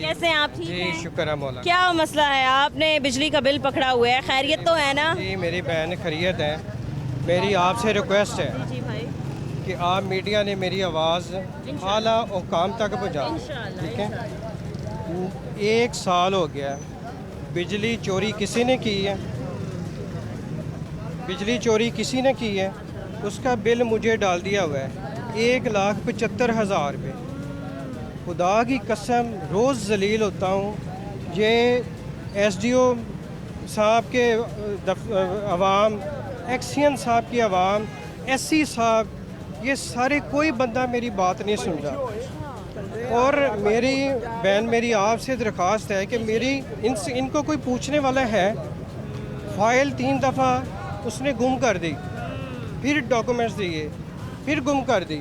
कैसे हैं आप? ठीक जी हैं? शुक्र है मौला। क्या मसला है? आपने बिजली का बिल पकड़ा हुआ है, खैरियत तो है ना? जी मेरी बहन खैरियत है। मेरी आपसे रिक्वेस्ट है जी भाई, कि आप मीडिया ने मेरी आवाज़ आला हुकाम तक पहुँचाओ। ठीक है, 1 साल हो गया बिजली चोरी किसी ने की है, बिजली चोरी किसी ने की है, उसका बिल मुझे डाल दिया हुआ है 1,75,000 रुपये। खुदा की कसम रोज़ जलील होता हूँ। ये एसडीओ साहब के अवाम, एक्सियन साहब की अवाम, एससी साहब, ये सारे कोई बंदा मेरी बात नहीं सुन रहा। और मेरी बहन, मेरी आपसे दरख्वास्त है कि मेरी इनको कोई पूछने वाला है। फाइल 3 दफ़ा उसने गुम कर दी, फिर डॉक्यूमेंट्स दिए, फिर गुम कर दी।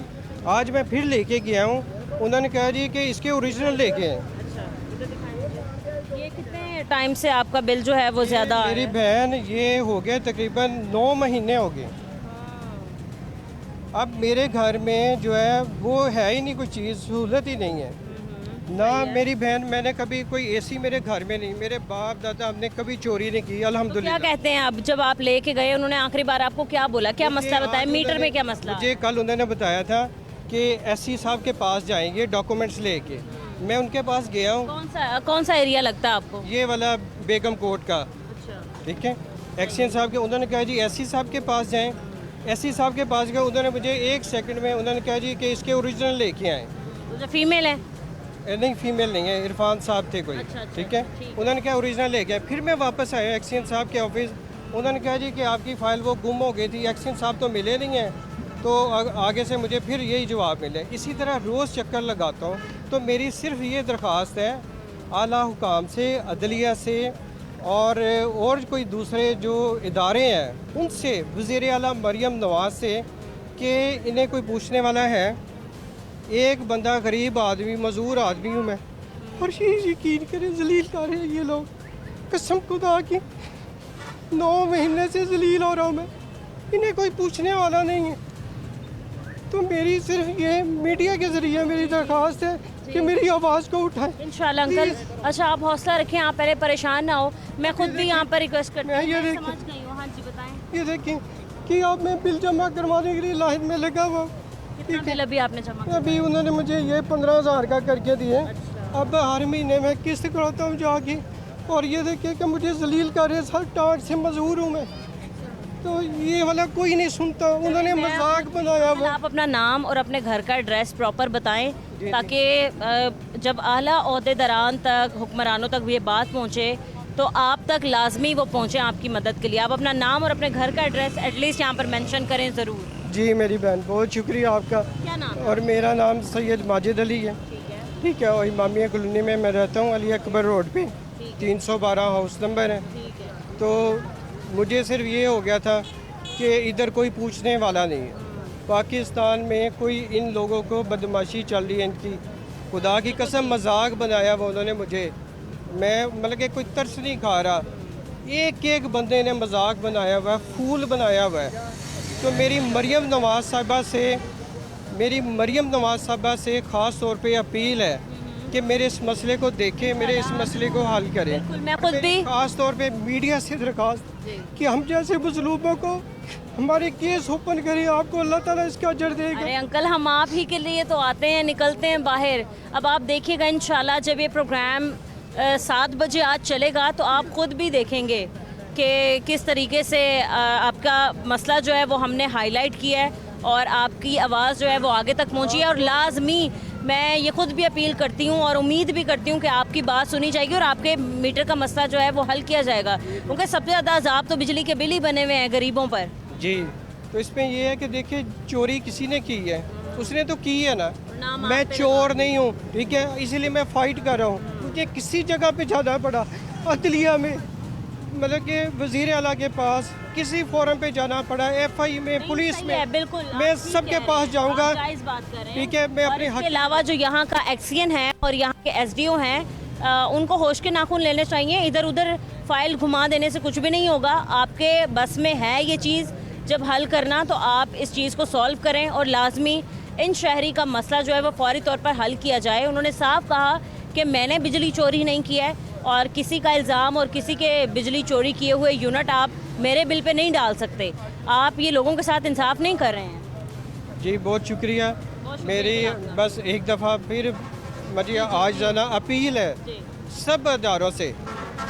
आज मैं फिर लेके गया हूँ, उन्होंने कहा जी कि इसके ओरिजिनल लेके हैं। ये कितने टाइम से आपका बिल जो है वो ज़्यादा आ मेरी रहा है? बहन ये हो गया तकरीबन 9 महीने हो गए। अब मेरे घर में जो है वो है ही नहीं, कोई चीज़ सहूलत ही नहीं है ना। मेरी बहन, मैंने कभी कोई एसी मेरे घर में नहीं, मेरे बाप दादा हमने कभी चोरी नहीं की तो क्या अल्हम्दुलिल्लाह। कहते हैं अब जब आप लेके गए, उन्होंने आखिरी बार आपको क्या बोला, क्या मसला बताया? मीटर में क्या मसला? मुझे कल उन्होंने बताया था कि एससी साहब के पास जाएंगे डॉक्यूमेंट्स लेके। मैं उनके पास गया हूँ। कौन सा एरिया लगता है आपको? ये वाला बेगम कोट का, अच्छा, ठीक है। एक्सियन साहब के, उन्होंने कहा जी एससी साहब के पास जाएं। एससी साहब के पास गए, उन्होंने मुझे 1 सेकंड में उन्होंने कहा जी कि इसके ओरिजिनल लेके आएँ। तो जो फीमेल है? नहीं, फीमेल नहीं है, इरफान साहब थे कोई। अच्छा, ठीक है, ठीक। उन्होंने क्या ओरिजिनल ले गया। फिर मैं वापस आया एक्सियन साहब के ऑफिस, उन्होंने कहा जी कि आपकी फ़ाइल वो गुम हो गई थी, एक्सियन साहब तो मिले नहीं हैं। तो आगे से मुझे फिर यही जवाब मिले। इसी तरह रोज़ चक्कर लगाता हूँ। तो मेरी सिर्फ ये दरख्वास्त है आला हुकाम से, अदलिया से और कोई दूसरे जो इदारे हैं उनसे, वज़ीर आला मरियम नवाज़ से, कि इन्हें कोई पूछने वाला है। एक बंदा गरीब आदमी, मजदूर आदमी हूँ मैं, और ये यकीन करें जलील कर रहे हैं ये लोग। कसम खुदा की 9 महीने से जलील हो रहा हूँ मैं, इन्हें कोई पूछने वाला नहीं है। तो मेरी सिर्फ ये मीडिया के ज़रिए मेरी दरख्वास्त है कि मेरी आवाज़ को उठाएं इंशाल्लाह अंकल। अच्छा, आप हौसला रखें, आप पहले परेशान ना हो। मैं खुद भी यहाँ पर रिक्वेस्ट करती हूँ। ये मैं देखिए। समझ गई हूँ। हाँ जी, बताएं। ये देखें कि अब मैं बिल जमा करवाने के लिए लाइन में लगा हुआ हूँ। कितना बिल अभी आपने जमा किया? अभी उन्होंने मुझे ये 15,000 का करके दिए। अब हर महीने में किस्त कराता हूँ जाके, और ये देखिए कि मुझे जलील कर रहे, सर टाट से मजबूर हूँ मैं। तो ये वाला कोई नहीं सुनता, उन्होंने मजाक बनाया हुआ। आप अपना नाम और अपने घर का एड्रेस प्रॉपर बताएं, ताकि जब आला ओहदेदारान तक, हुक्मरानों तक ये बात पहुँचे तो आप तक लाजमी वो पहुँचे आपकी मदद के लिए। आप अपना नाम और अपने घर का एड्रेस एटलीस्ट यहाँ पर मेंशन करें ज़रूर। जी मेरी बहन, बहुत शुक्रिया आपका। क्या नाम है? और मेरा नाम सैयद माजिद अली है। ठीक है, ठीक है, और इमामिया कॉलोनी में मैं रहता हूँ, अली अकबर रोड पे, 312 हाउस नंबर है। ठीक है। तो मुझे सिर्फ ये हो गया था कि इधर कोई पूछने वाला नहीं है। पाकिस्तान में कोई इन लोगों को बदमाशी चल रही है इनकी, खुदा की कसम मजाक बनाया हुआ उन्होंने मुझे। मैं मतलब कि कोई तरस नहीं खा रहा, एक एक बंदे ने मजाक बनाया हुआ है, फूल बनाया हुआ है। तो मेरी मरियम नवाज़ साहिबा से ख़ास तौर पे अपील है कि मेरे इस मसले को देखें, मेरे इस मसले को हल करें। बिल्कुल, मैं खुद भी ख़ास तौर पे मीडिया से दरख्वास्त कि हम जैसे मजलूमों को हमारे केस ओपन करें, आपको अल्लाह ताला इसका अजर देगा। अरे अंकल, हम आप ही के लिए तो आते हैं, निकलते हैं बाहर। अब आप देखिएगा इंशाल्लाह जब ये प्रोग्राम 7 बजे आज चलेगा तो आप खुद भी देखेंगे कि किस तरीके से आपका मसला जो है वो हमने हाईलाइट किया है और आपकी आवाज़ जो है वो आगे तक पहुंची है। और लाजमी मैं ये खुद भी अपील करती हूँ और उम्मीद भी करती हूँ कि आपकी बात सुनी जाएगी और आपके मीटर का मसला जो है वो हल किया जाएगा, क्योंकि सबसे ज़्यादा अजाब तो बिजली के बिल ही बने हुए हैं गरीबों पर। जी, तो इसमें ये है कि देखिए चोरी किसी ने की है, उसने तो की है ना। नाम मैं आप पे चोर नहीं हूँ, ठीक है, इसीलिए मैं फ़ाइट कर रहा हूँ। मुझे किसी जगह पे जाना पड़ा, अदलिया में, मतलब कि वज़ीर आला के पास, किसी फोरम पे जाना पड़ा, एफआई में, पुलिस में, बिल्कुल मैं सबके पास जाऊँगा। ठीक है, मैं अपने इसके अलावा जो यहाँ का एक्सियन है और यहाँ के एसडीओ हैं, उनको होश के नाखून लेने चाहिए। इधर उधर फाइल घुमा देने से कुछ भी नहीं होगा। आपके बस में है ये चीज़ जब हल करना, तो आप इस चीज़ को सॉल्व करें और लाजमी इन शहरी का मसला जो है वो फौरी तौर पर हल किया जाए। उन्होंने साफ कहा कि मैंने बिजली चोरी नहीं किया है और किसी का इल्ज़ाम और किसी के बिजली चोरी किए हुए यूनिट आप मेरे बिल पे नहीं डाल सकते। आप ये लोगों के साथ इंसाफ नहीं कर रहे हैं। जी बहुत शुक्रिया। मेरी बस एक दफ़ा फिर मुझे आज जाना अपील है सब अदारों से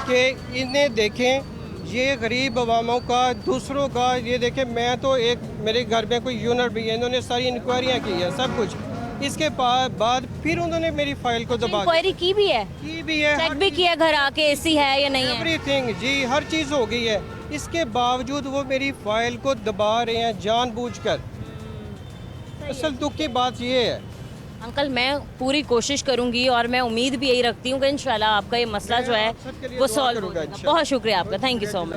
कि इन्हें देखें, ये गरीब अवामों का, दूसरों का, ये देखें। मैं तो एक मेरे घर में कोई यूनिट भी है, इन्होंने सारी इंक्वायरियाँ की है सब कुछ, इसके बाद फिर उन्होंने मेरी फाइल को दबा इंक्वायरी की भी है, चेक भी किया घर आके एसी है या नहीं है, एवरीथिंग जी, हर चीज़ हो गई है। इसके बावजूद वो मेरी फाइल को दबा रहे हैं जानबूझकर। असल दुख की बात ये है। अंकल मैं पूरी कोशिश करूंगी और मैं उम्मीद भी यही रखती हूँ कि इंशाल्लाह आपका ये मसला जो है आप सबके लिए वो दुआ सॉल्व करूंगा होगा। इंशाल्लाह। बहुत शुक्रिया आपका, थैंक यू सो मच।